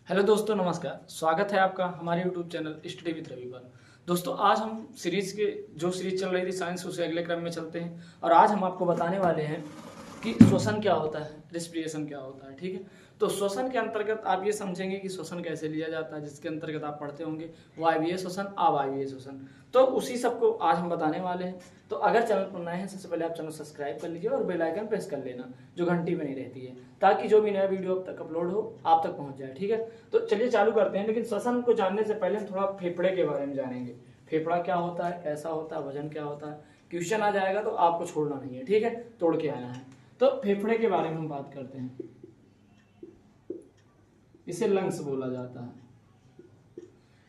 Hello दोस्तों, नमस्कार। स्वागत है आपका हमारे YouTube channel study with Ravi पर। दोस्तों, आज हम जो सीरीज चल रही थी साइंस, उसे अगले क्रम में चलते हैं। और आज हम आपको बताने वाले हैं कि श्वसन क्या होता है, रेस्पिरेशन क्या होता है। ठीक है, तो श्वसन के अंतर्गत आप ये समझेंगे कि श्वसन कैसे लिया जाता है, जिसके अंतर्गत आप पढ़ते होंगे वायवीय श्वसन, अवायवीय श्वसन। तो उसी सबको आज हम बताने वाले हैं। तो अगर चैनल पर नए हैं, सबसे पहले आप चैनल सब्सक्राइब कर लीजिए और बेल आइकन प्रेस कर लेना, जो घंटी बनी रहती है, ताकि जो भी नया वीडियो अब तक अपलोड हो आप तक पहुंच जाए। ठीक है, तो चलिए चालू करते हैं। लेकिन श्वसन को जानने से पहले हम थोड़ा फेफड़े के बारे में जानेंगे। फेफड़ा क्या होता है, कैसा होता है, वजन क्या होता है। क्वेश्चन आ जाएगा तो आपको छोड़ना नहीं है, ठीक है, तोड़ के आना है। तो फेफड़े के बारे में हम बात करते हैं। इसे लंग्स बोला जाता है।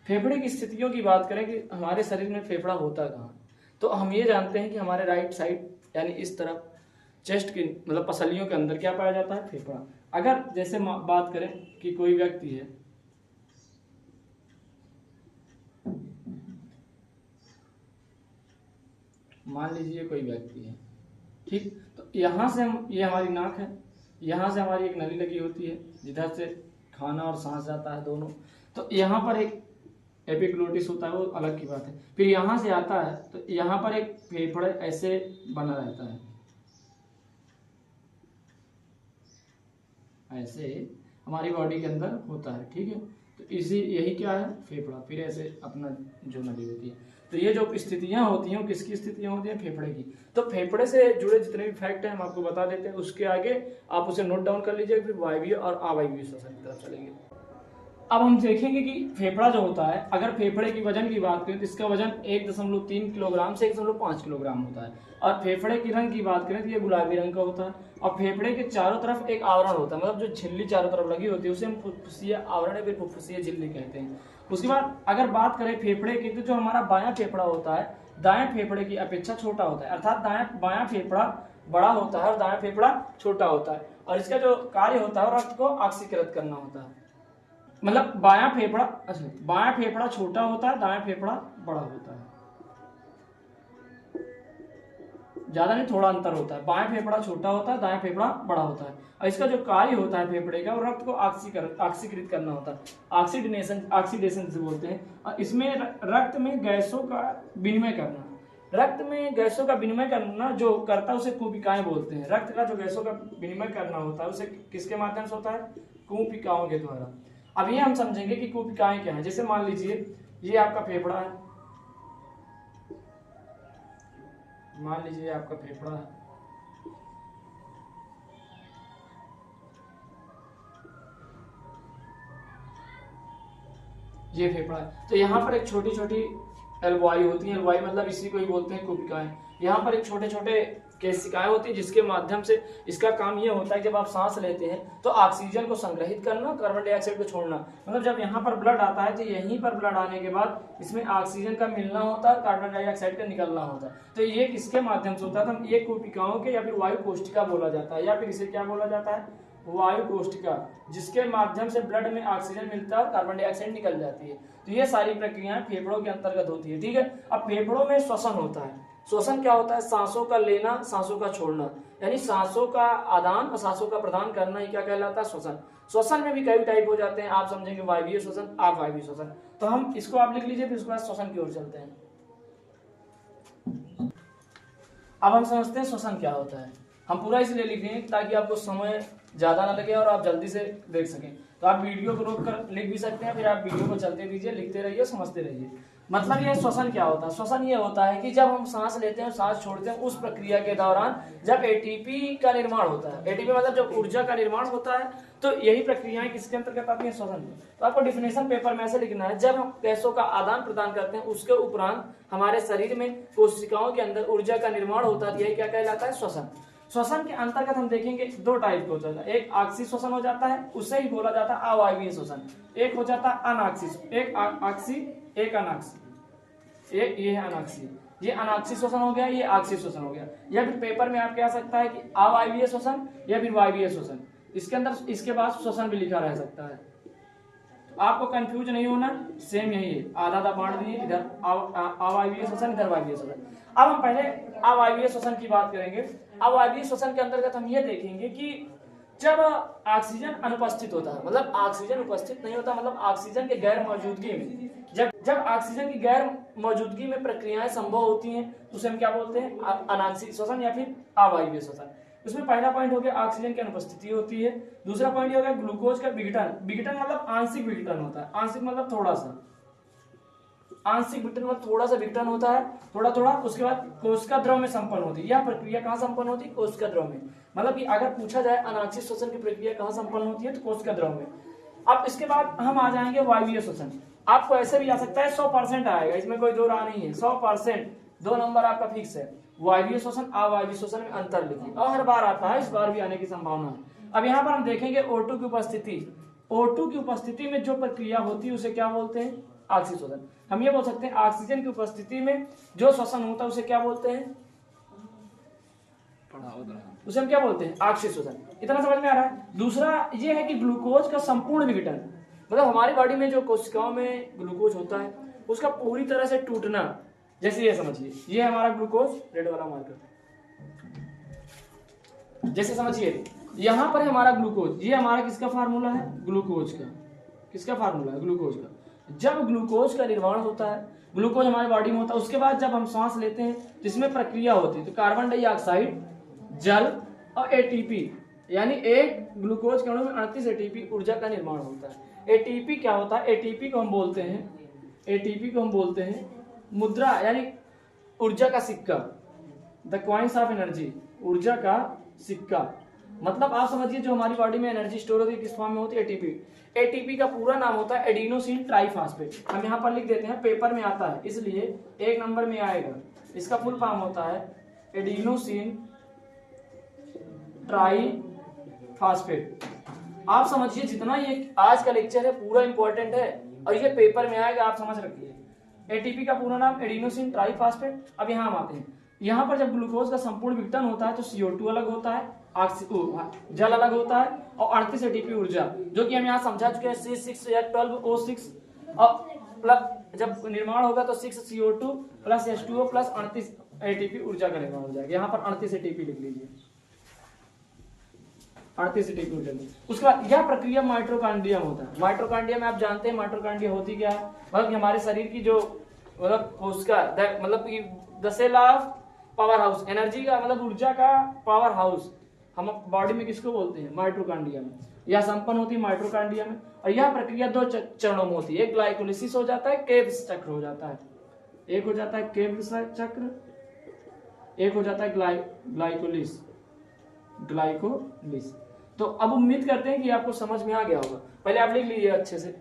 फेफड़े की स्थितियों की बात करें कि हमारे शरीर में फेफड़ा होता कहाँ, तो हम ये जानते हैं कि हमारे राइट साइड यानी इस तरफ चेस्ट की मतलब पसलियों के अंदर क्या पाया जाता है, फेफड़ा। अगर जैसे बात करें कि कोई व्यक्ति है, मान लीजिए कोई व्यक्ति है, ठीक, तो यहाँ से हम, ये हमारी नाक है, यहाँ से हमारी एक नली लगी होती है जिधर से खाना और सांस जाता है दोनों। तो यहाँ पर एक एपिग्लोटिस होता है, वो अलग की बात है। फिर यहाँ से आता है तो यहाँ पर एक फेफड़े ऐसे बना रहता है, ऐसे हमारी बॉडी के अंदर होता है। ठीक है, तो यही क्या है, फेफड़ा। फिर ऐसे अपना जो नली होती है। तो ये जो स्थितियां होती हैं, किसकी स्थितियां होती हैं, फेफड़े की। तो फेफड़े से जुड़े जितने भी फैक्ट हैं हम आपको बता देते हैं। उसके आगे आप उसे नोट डाउन कर लीजिए, फिर वायवीय और अवायवीय श्वसन की तरफ चलेंगे। अब हम देखेंगे कि फेफड़ा जो होता है, अगर फेफड़े की वजन की बात करें तो इसका वजन 1.3 किलोग्राम से 1.5 किलोग्राम होता है। और फेफड़े की रंग की बात करें तो ये गुलाबी रंग का होता है। और फेफड़े के चारों तरफ एक आवरण होता है, मतलब जो झिल्ली चारों तरफ लगी होती है उसे हम फुफ्फुसीय आवरण या फिर फुफ्फुसीय झिल्ली कहते हैं। उसके बाद अगर बात करें फेफड़े की, तो जो हमारा बायां फेफड़ा होता है दाएं फेफड़े की अपेक्षा छोटा होता है, अर्थात बायां फेफड़ा बड़ा होता है और दायां फेफड़ा छोटा होता है। और इसका जो कार्य होता है रक्त को ऑक्सीकृत करना होता है। मतलब बायां फेफड़ा छोटा होता है, दायां फेफड़ा बड़ा होता है। ज्यादा नहीं, थोड़ा अंतर होता है। बायां फेफड़ा छोटा होता है, दायां फेफड़ा बड़ा होता है। और इसका जो कार्य होता है फेफड़े का, वो रक्त को ऑक्सीकृत करना होता है। ऑक्सीडेशन से बोलते हैं। और इसमें रक्त में गैसों का विनिमय करना, रक्त में गैसों का विनिमय करना जो करता है उसे कुपिकाएं बोलते हैं। रक्त का जो गैसों का विनिमय करना होता है उसे किसके माध्यम से होता है, कुपिकाओं के द्वारा। अब ये हम समझेंगे कि कुपिकाएं क्या है। जैसे मान लीजिए ये आपका फेफड़ा है, मान लीजिए आपका फेफड़ा है, ये फेफड़ा है। तो यहाँ पर एक छोटी छोटी एल्वोआई होती है। एल्वोआई मतलब इसी को ही बोलते हैं कुपिकाएं। यहाँ पर एक छोटे छोटे केशिकाएं होती है, जिसके माध्यम से इसका काम ये होता है जब आप सांस लेते हैं तो ऑक्सीजन को संग्रहित करना, कार्बन डाइऑक्साइड को छोड़ना। मतलब जब यहाँ पर ब्लड आता है तो यहीं पर ब्लड आने के बाद इसमें ऑक्सीजन का मिलना होता है, कार्बन डाइऑक्साइड का निकलना होता है। तो ये किसके माध्यम से होता है, तो ये कुपिकाओं के या फिर वायु कोष्ठिका बोला जाता है, या फिर इसे क्या बोला जाता है, वायु कोष्ठिका, जिसके माध्यम से ब्लड में ऑक्सीजन मिलता है और कार्बन डाइऑक्साइड निकल जाती है। तो ये सारी प्रक्रियाएं फेफड़ों के अंतर्गत होती है। ठीक है, अब फेफड़ों में श्वसन होता है। श्वसन क्या होता है, सांसों का लेना, सांसों का छोड़ना, यानी सांसों का आदान और सांसों का प्रदान करना ही क्या कहलाता है, श्वसन। श्वसन में भी कई टाइप हो जाते हैं, आप समझेंगे वायवीय श्वसन, अवायवीय श्वसन। तो हम इसको आप लिख लीजिए, फिर उसके बाद श्वसन की ओर चलते हैं। अब हम समझते हैं श्वसन क्या होता है। हम पूरा इसलिए लिख रहे हैं ताकि आपको समय ज्यादा ना लगे और आप जल्दी से देख सकें। तो आप वीडियो को रोक कर लिख भी सकते हैं, फिर आप वीडियो को चलते दीजिए, लिखते रहिए, समझते रहिए। मतलब ये श्वसन क्या होता है, श्वसन ये होता है कि जब हम सांस लेते हैं और सांस छोड़ते हैं, उस प्रक्रिया के दौरान जब एटीपी का निर्माण होता है, एटीपी मतलब जब ऊर्जा का निर्माण होता है, तो यही प्रक्रियाएं किसके अंतर्गत आती हैं, श्वसन। तो आपको डिफिनेशन पेपर में ऐसे लिखना है, जब हम गैसों का आदान प्रदान करते हैं उसके उपरांत हमारे शरीर में कोशिकाओं के अंदर ऊर्जा का निर्माण होता है, यही क्या कहलाता है, श्वसन। श्वसन के अंतर्गत हम देखेंगे दो टाइप का होता है, एक ऑक्सी श्वसन हो जाता है, उसे ही बोला जाता है अवायवीय श्वसन। एक हो जाता है अनाक्सी, एक ऑक्सी एक अनाक्सी, एक ये है अनाक्सी। ये अनाक्सी श्वसन हो गया, ये ऑक्सी श्वसन हो गया। या फिर पेपर में आपके आ सकता है कि अवायवीय श्वसन या फिर वायवीय श्वसन, इसके अंदर इसके बाद श्वसन भी लिखा रह सकता है। आपको कंफ्यूज नहीं होना, सेम यही है, आधा आधा बांट दिए, इधर अवायवीय श्वसन, इधर वायवीय श्वसन। अब हम पहले अवायवीय श्वसन की बात करेंगे। अवायवीय श्वसन के अंतर्गत हम ये देखेंगे कि जब ऑक्सीजन अनुपस्थित होता है, मतलब ऑक्सीजन उपस्थित नहीं होता, मतलब ऑक्सीजन के गैर मौजूदगी में, जब ऑक्सीजन की गैर मौजूदगी में प्रक्रियाएं संभव होती हैं तो उसे हम क्या बोलते हैं, अनांशिक श्वसन या फिर अवायवीय श्वसन। उसमें पहला पॉइंट हो गया ऑक्सीजन की अनुपस्थिति होती है। दूसरा पॉइंट ये हो गया ग्लूकोज का विघटन। विघटन मतलब आंशिक विघटन होता है, आंशिक मतलब थोड़ा सा, आंशिक विघटन मतलब थोड़ा सा विघटन होता है, थोड़ा थोड़ा। उसके बाद कोशिका द्रव में संपन्न होती है। यह प्रक्रिया कहाँ संपन्न होती है, कोशिका द्रव में। मतलब कि अगर पूछा जाए अनांशिक श्वसन की प्रक्रिया कहाँ संपन्न होती है तो कोशिका द्रव में। अब इसके बाद हम आ जाएंगे वायवीय श्वसन। आपको ऐसे भी आ सकता है 100% आएगा, इसमें कोई दो राह नहीं है, 100%, 2 नंबर आपका फिक्स है। वायवीय श्वसन अवायवीय श्वसन में अंतर लिखिए, और हर बार आता है, इस बार भी आने की संभावना है। अब यहाँ पर हम देखेंगे O2 की उपस्थिति। O2 की उपस्थिति में जो प्रक्रिया होती है उसे क्या बोलते हैं, ऑक्सीजन श्वसन। हम ये बोल सकते हैं ऑक्सीजन की उपस्थिति में जो श्वसन होता है उसे क्या बोलते हैं, उसे हम क्या बोलते हैं, ऑक्सीजन श्वसन। इतना समझ में आ रहा है। दूसरा ये है कि ग्लूकोज का संपूर्ण विघटन, मतलब हमारी बॉडी में जो कोशिकाओं में ग्लूकोज होता है उसका पूरी तरह से टूटना। जैसे ये समझिए, ये हमारा ग्लूकोज, रेड वाला मार्कर, जैसे समझिए यहां पर है हमारा ग्लूकोज, ये हमारा किसका फार्मूला है, ग्लूकोज का। किसका फार्मूला है, ग्लूकोज का। जब ग्लूकोज का निर्माण होता है, ग्लूकोज हमारी बॉडी में होता है, उसके बाद जब हम सांस लेते हैं तो इसमें प्रक्रिया होती है, तो कार्बन डाइऑक्साइड, जल और एटीपी, यानी एक ग्लूकोज के अणु में 38 एटीपी ऊर्जा का निर्माण होता है। एटीपी क्या होता है, एटीपी को हम बोलते हैं, एटीपी को हम बोलते हैं मुद्रा, यानी ऊर्जा का सिक्का, द कॉइन्स ऑफ एनर्जी, ऊर्जा का सिक्का। मतलब आप समझिए जो हमारी बॉडी में एनर्जी स्टोर होती है किस फॉर्म में होती है, एटीपी। एटीपी का पूरा नाम होता है एडिनोसिन ट्राइफॉस्फेट। हम यहाँ पर लिख देते हैं, पेपर में आता है इसलिए 1 नंबर में आएगा। इसका फुल फॉर्म होता है एडिनोसिन ट्राइफॉस्फेट। आप समझिए जितना ये आज का लेक्चर है पूरा इंपॉर्टेंट है और ये पेपर में आएगा, आप समझ रखिए। एटीपी का पूरा नाम एडिनोसिन ट्राइफॉस्फेट। अब यहाँ हम आते हैं, यहाँ पर जब ग्लूकोज का संपूर्ण विघटन होता है तो CO2 अलग होता है, जल अलग होता है और 38 एटीपी ऊर्जा, जो कि हम यहाँ समझा चुके हैं, C6H12O6 और प्लस जब निर्माण होगा तो 6CO2 plus H2O plus 38 ATP ऊर्जा का निर्माण हो जाएगा। यहाँ पर 38 एटीपी लिख लीजिए, 38 एटीपी ऊर्जा। उसके बाद यह प्रक्रिया माइटोकॉन्ड्रिया में होता है। माइटोकॉन्ड्रिया में आप जानते हैं माइटोकॉन्ड्रिया होती क्या है, मतलब हमारे शरीर की जो मतलब कोशिका, मतलब कि the cell of power house, energy का मतलब ऊर्जा का पावर हाउस हम बॉडी में किसको बोलते हैं, माइटोकॉन्ड्रिया में। यह संपन्न होती है माइटोकॉन्ड्रिया में और यह प्रक्रिया 2 चरणों में होती है। एक ग्लाइकोलिसिस हो जाता है, क्रेब्स चक्र हो जाता है। एक हो जाता है क्रेब्स चक्र, एक हो जाता है ग्लाइकोलिस। तो अब उम्मीद करते हैं कि आपको समझ में आ गया होगा। पहले आप लिख लीजिए अच्छे से,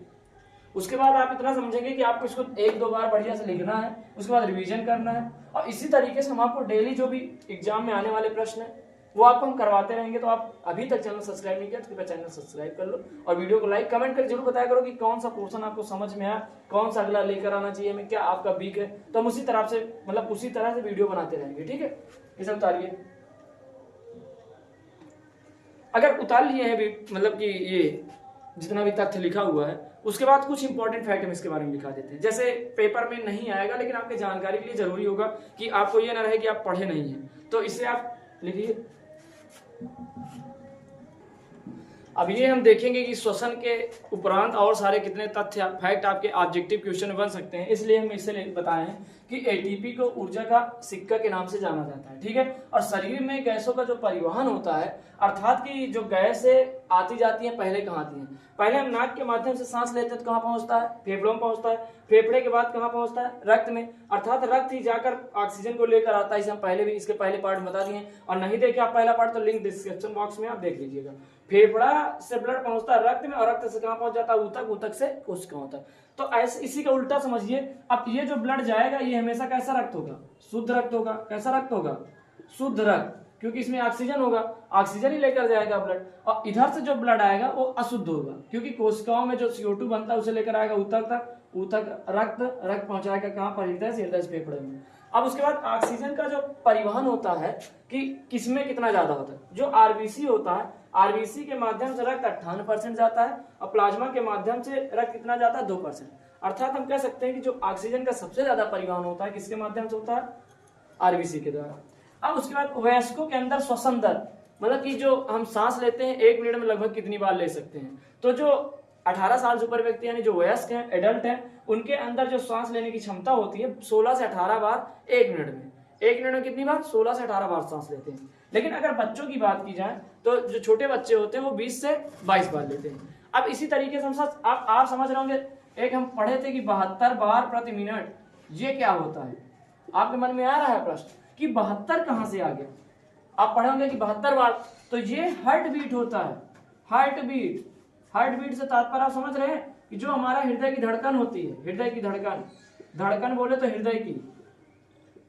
उसके बाद आप इतना समझेंगे कि आपको इसको 1-2 बार बढ़िया से लिखना है, उसके बाद रिवीजन करना है। और इसी तरीके से हम आपको डेली जो भी एग्जाम में आने वाले प्रश्न है वो आपको हम करवाते रहेंगे। तो आप अभी तक चैनल सब्सक्राइब नहीं किया तो कृपया चैनल सब्सक्राइब कर लो और वीडियो को लाइक कमेंट कर जरूर बताया करो कि कौन सा पोर्शन आपको समझ में आया, कौन सा अगला लेकर आना चाहिए हमें, क्या आपका वीक है। तो हम उसी तरह से मतलब उसी तरह से वीडियो बनाते रहेंगे, ठीक है। ये सब उतारिए, अगर उतार लिए हैं मतलब कि ये जितना भी तथ्य लिखा हुआ है, उसके बाद कुछ इंपॉर्टेंट फैक्ट हम इसके बारे में लिखा देते हैं। जैसे पेपर में नहीं आएगा लेकिन आपके जानकारी के लिए जरूरी होगा कि आपको ये ना रहे कि आप पढ़े नहीं हैं, तो इससे आप लिखिए। अब ये हम देखेंगे कि श्वसन के उपरांत और सारे कितने तथ्य फैक्ट आपके ऑब्जेक्टिव क्वेश्चन में बन सकते हैं, इसलिए हम इसे बताए हैं कि एटीपी को ऊर्जा का सिक्का के नाम से जाना जाता है, ठीक है। और शरीर में गैसों का जो परिवहन होता है, अर्थात कि जो गैस आती जाती है पहले कहाँ आती है, पहले हम नाक के माध्यम से सांस लेते हैं तो कहाँ पहुंचता है, फेफड़ों में पहुंचता है, फेफड़े के बाद कहाँ पहुंचता है, रक्त में, अर्थात रक्त ही जाकर ऑक्सीजन को लेकर आता है। इसे हम पहले भी इसके पहले पार्ट बता दिए, और नहीं देखे आप पहला पार्ट तो लिंक डिस्क्रिप्शन बॉक्स में आप देख लीजिएगा। फेफड़ा से ब्लड पहुंचता है रक्त में और रक्त से कहाँ पहुंच जाता है, ऊतक, ऊतक से कोशिकाओं तक। तो ऐसे इसी का उल्टा समझिए। अब ये जो ब्लड जाएगा ये हमेशा कैसा रक्त होगा, शुद्ध रक्त होगा। कैसा रक्त होगा, शुद्ध रक्त, क्योंकि इसमें ऑक्सीजन होगा, ऑक्सीजन ही लेकर जाएगा ब्लड। और इधर से जो ब्लड आएगा वो अशुद्ध होगा, क्योंकि कोशिकाओं में जो CO2 बनता है उसे लेकर आएगा ऊतक तक, ऊतक रक्त पहुंचाएगा कहाँ पर, हृदय से, हृदय से फेफड़े में। अब उसके बाद ऑक्सीजन का जो परिवहन होता है कि किसमें कितना ज्यादा होता है, जो आरबीसी होता है, आरबीसी के माध्यम से रक्त 58% जाता है और प्लाज्मा के माध्यम से रक्त कितना जाता है, 2%। अर्थात हम कह सकते हैं कि जो ऑक्सीजन का सबसे ज्यादा परिवहन होता है किसके माध्यम से होता है, आरबीसी के द्वारा। अब उसके बाद वयस्कों के अंदर श्वसन दर, मतलब कि जो हम सांस लेते हैं 1 मिनट में लगभग कितनी बार ले सकते हैं। तो जो 18 साल से ऊपर व्यक्ति यानी जो वयस्क हैं, एडल्ट हैं, उनके अंदर जो सांस लेने की क्षमता होती है 16 से 18 बार 1 मिनट में। 1 मिनट में कितनी बार? 16 से 18 बार सांस लेते हैं। लेकिन अगर बच्चों की बात की जाए तो जो छोटे बच्चे होते हैं वो 20 से 22 बार लेते हैं। अब इसी तरीके से आप समझ रहे होंगे, एक हम पढ़े थे कि 72 बार प्रति मिनट, ये क्या होता है? आपके मन में आ रहा है प्रश्न कि 72 कहां से आ गया? आप पढ़े होंगे कि 72 बार, तो ये हार्ट बीट होता है। हार्ट बीट से तात्पर्य आप समझ रहे हैं कि जो हमारा हृदय की धड़कन होती है, हृदय की धड़कन बोले तो हृदय की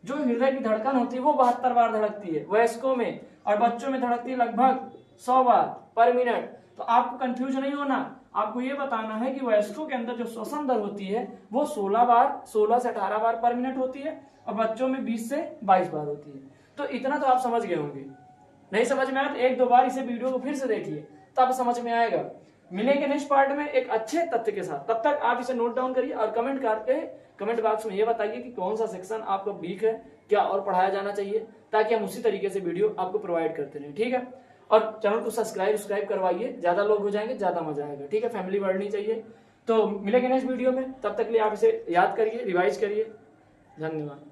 जो हृदय की धड़कन होती है वो 72 बार धड़कती है वयस्कों में, और बच्चों में धड़कती है लगभग 100 बार पर मिनट। तो आपको कंफ्यूज नहीं होना, आपको ये बताना है कि वयस्कों के अंदर जो श्वसन दर होती है वो 16 से 18 बार पर मिनट होती है, और बच्चों में 20 से 22 बार होती है। तो इतना तो आप समझ गए होंगे। नहीं समझ में आया तो 1-2 बार इसे वीडियो को फिर से देखिए, तब समझ में आएगा। मिलेंगे नेक्स्ट पार्ट में एक अच्छे तथ्य के साथ। तब तक आप इसे नोट डाउन करिए और कमेंट करके कमेंट बॉक्स में ये बताइए कि कौन सा सेक्शन आपका वीक है, क्या और पढ़ाया जाना चाहिए, ताकि हम उसी तरीके से वीडियो आपको प्रोवाइड करते रहें। ठीक है, और चैनल को सब्सक्राइब करवाइए, ज्यादा लोग हो जाएंगे ज्यादा मजा आएगा। ठीक है, फैमिली बढ़नी चाहिए। तो मिलेंगे नेक्स्ट वीडियो में, तब तक के लिए आप इसे याद करिए, रिवाइज करिए। धन्यवाद।